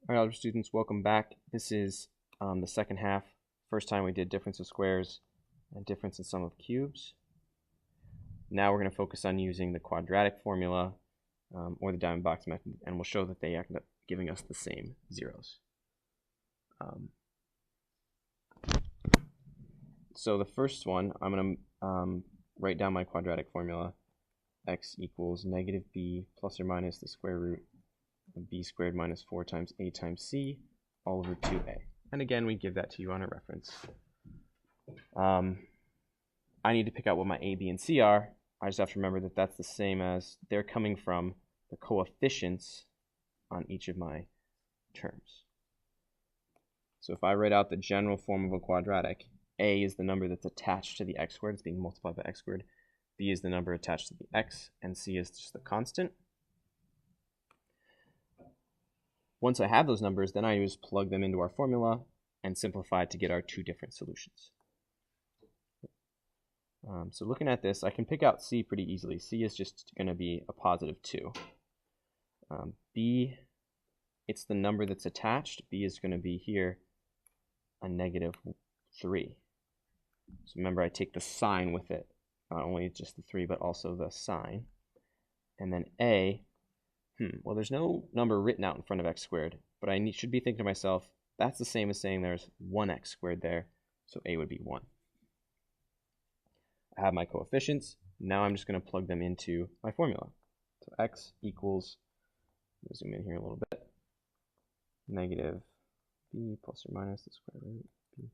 All right, algebra students, welcome back. This is the second half. First time we did difference of squares and difference in sum of cubes. Now we're going to focus on using the quadratic formula or the diamond box method, and we'll show that they end up giving us the same zeros. So the first one, I'm going to write down my quadratic formula. X equals negative b plus or minus the square root of b squared minus 4 times a times c all over 2a. And again, we give that to you on a reference. I need to pick out what my a, b, and c are. I just have to remember that that's the same as they're coming from the coefficients on each of my terms. So if I write out the general form of a quadratic, a is the number that's attached to the x squared, it's being multiplied by x squared. B is the number attached to the x, and c is just the constant. Once I have those numbers, then I just plug them into our formula and simplify to get our two different solutions. So looking at this, I can pick out c pretty easily. C is just going to be a positive 2. B, it's the number that's attached. B is going to be here a negative 3. So remember, I take the sign with it. Not only just the 3, but also the sign. And then a, well, there's no number written out in front of x squared, but I should be thinking to myself, that's the same as saying there's 1x squared there, so a would be 1. I have my coefficients. Now I'm just going to plug them into my formula. So x equals, let me zoom in here a little bit, negative b plus or minus the square root b.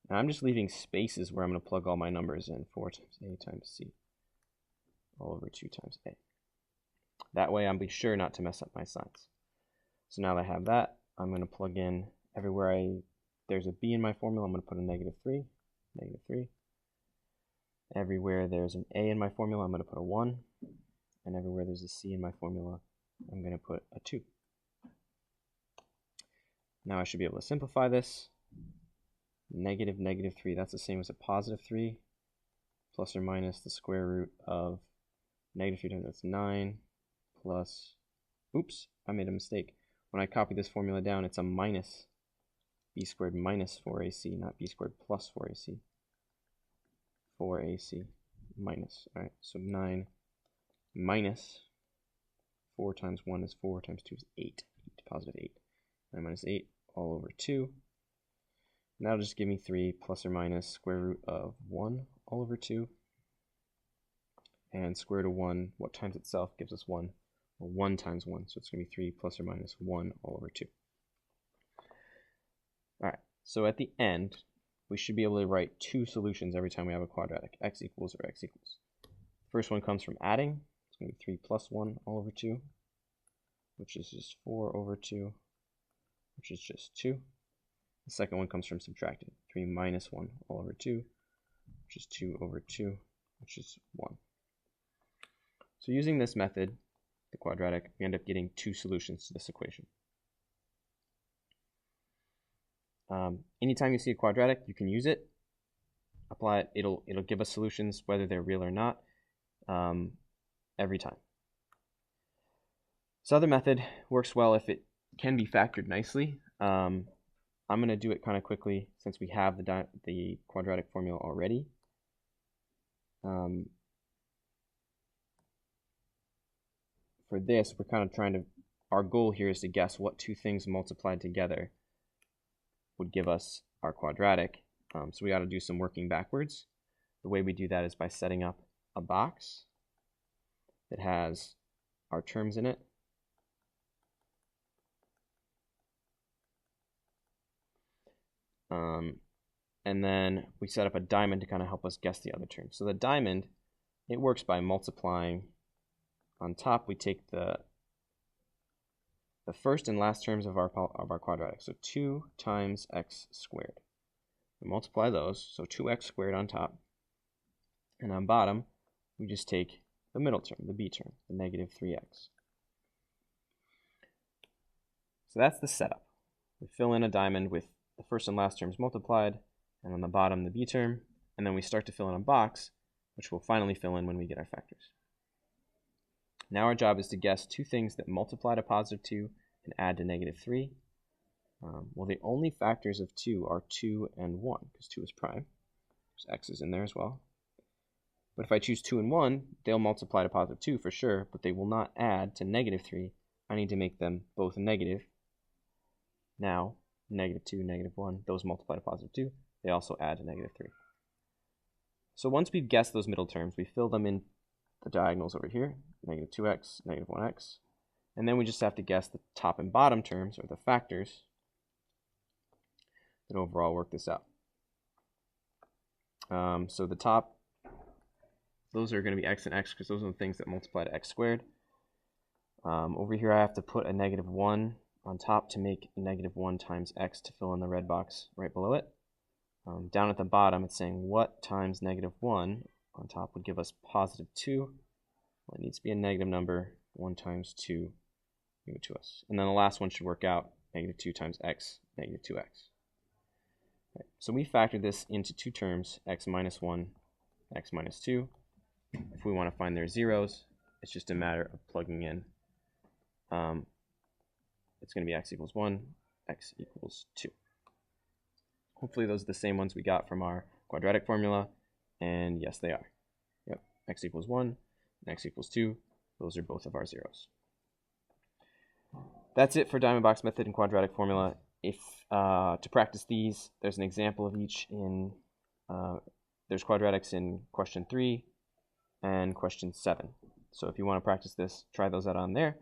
And I'm just leaving spaces where I'm going to plug all my numbers in. 4 times a times c all over 2 times a. That way I'll be sure not to mess up my signs. So now that I have that, I'm going to plug in everywhere there's a b in my formula, I'm going to put a negative 3, negative 3. Everywhere there's an a in my formula, I'm going to put a 1. And everywhere there's a c in my formula, I'm going to put a 2. Now I should be able to simplify this. Negative, negative 3, that's the same as a positive 3, plus or minus the square root of negative 3 times that's 9, plus, oops, I made a mistake. When I copy this formula down, it's a minus b squared minus 4ac, not b squared plus 4ac. 4ac minus, all right, so 9 minus 4 times 1 is 4 times 2 is 8, positive 8. 9 minus 8 all over 2. Now just give me 3 plus or minus square root of 1 all over 2. And square root of 1, what times itself gives us 1? Well, 1 times 1, so it's going to be 3 plus or minus 1 all over 2. All right, so at the end, we should be able to write two solutions every time we have a quadratic, x equals or x equals. First one comes from adding. It's going to be 3 plus 1 all over 2, which is just 4 over 2, which is just 2. The second one comes from subtracting. 3 minus 1 all over 2, which is 2 over 2, which is 1. So using this method, the quadratic, we end up getting two solutions to this equation. Anytime you see a quadratic, you can use it, apply it. It'll give us solutions whether they're real or not every time. This other method works well if it can be factored nicely. I'm going to do it kind of quickly since we have the quadratic formula already. For this, we're kind of trying to, our goal here is to guess what two things multiplied together would give us our quadratic. So we got to do some working backwards. The way we do that is by setting up a box that has our terms in it. And then we set up a diamond to kind of help us guess the other terms. So the diamond, it works by multiplying. On top, we take the first and last terms of our quadratic. So 2 times x squared. We multiply those, so 2x squared on top. And on bottom, we just take the middle term, the b term, the negative 3x. So that's the setup. We fill in a diamond with the first and last terms multiplied, and on the bottom the b term, and then we start to fill in a box, which we'll finally fill in when we get our factors. Now our job is to guess two things that multiply to positive 2 and add to negative 3. Well, the only factors of 2 are 2 and 1, because 2 is prime. There's x is in there as well. But if I choose 2 and 1, they'll multiply to positive 2 for sure, but they will not add to negative 3. I need to make them both negative. Now, negative 2, negative 1, those multiply to positive 2. They also add to negative 3. So once we've guessed those middle terms, we fill them in the diagonals over here, negative 2x, negative 1x. And then we just have to guess the top and bottom terms, or the factors, that overall work this out. So the top, those are going to be x and x, because those are the things that multiply to x squared. Over here I have to put a negative 1 on top to make negative 1 times x to fill in the red box right below it. Down at the bottom it's saying what times negative 1 on top would give us positive 2. Well, it needs to be a negative number. 1 times 2 give it to us. And then the last one should work out, negative 2 times x, negative 2x. Right. So we factored this into two terms, x minus 1, x minus 2. If we want to find their zeros, it's just a matter of plugging in. It's going to be x equals 1, x equals 2. Hopefully those are the same ones we got from our quadratic formula, and yes, they are. Yep, x equals 1 and x equals 2. Those are both of our zeros. That's it for diamond box method and quadratic formula. If to practice these, there's an example of each in there's quadratics in question 3 and question 7. So if you want to practice this, try those out on there,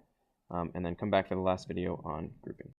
and then come back for the last video on grouping.